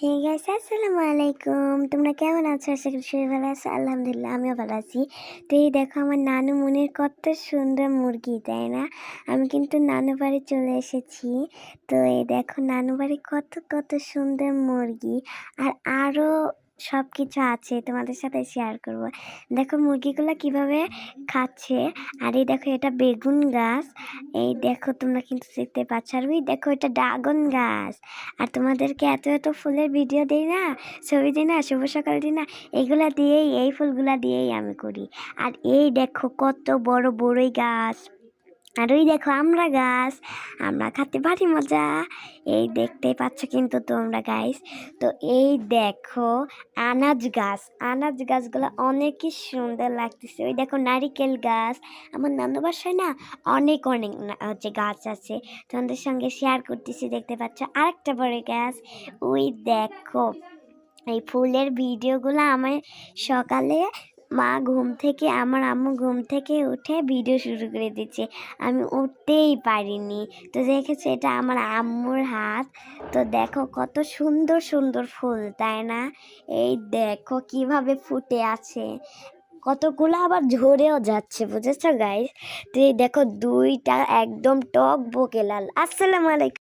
Hey guys, আসসালামু আলাইকুম। তোমরা কেমন আছো? আশা করি সবাই ভালো আছো। আলহামদুলিল্লাহ, আমিও ভালো আছি। তো এই দেখো আমার নানু মনির কত সুন্দর মুরগি, তাই না? আমি কিন্তু নানু বাড়ি চলে এসেছি। তো এই দেখো নানু বাড়ি কত কত সুন্দর মুরগি, আর আরও সব কিছু আছে, তোমাদের সাথে শেয়ার করব। দেখো মুরগিগুলো কিভাবে খাচ্ছে। আর এই দেখো এটা বেগুন গাছ, এই দেখো তোমরা কিন্তু দেখতে পাচ্ছ। আর ওই দেখো এটা ড্রাগন গাছ। আর তোমাদেরকে এত এত ফুলের ভিডিও দিই না, ছবি দিই না, শুভ সকাল দিই না, এগুলা দিয়েই, এই ফুলগুলা দিয়েই আমি করি। আর এই দেখো কত বড় বড়ই গাছ। আর ওই দেখো আমরা গাছ, আমরা খাতে ভারী মজা। এই দেখতেই পাচ্ছ কিন্তু তোমরা গাইস। তো এই দেখো আনাজ গাছ, আনাজ গাছগুলো অনেকই সুন্দর লাগতেছে। ওই দেখো নারিকেল গাছ। আমার নানু বাসায় না অনেক অনেক হচ্ছে গাছ আছে, তোমাদের সঙ্গে শেয়ার করতেছি। দেখতে পাচ্ছ আরেকটা বড় গাছ। ওই দেখো এই ফুলের ভিডিওগুলো আমার সকালে মা ঘুম থেকে, আমার আম্মু ঘুম থেকে উঠে ভিডিও শুরু করে দিচ্ছে, আমি উঠতেই পারিনি। তো দেখেছো এটা আমার আম্মুর হাত। তো দেখো কত সুন্দর সুন্দর ফুল, তাই না? এই দেখো কিভাবে ফুটে আছে, কতগুলো আবার ঝরেও যাচ্ছে, বুঝেছো গাইস? তো এই দেখো দুইটা একদম টক বকে লাল। আসসালামু আলাইকুম।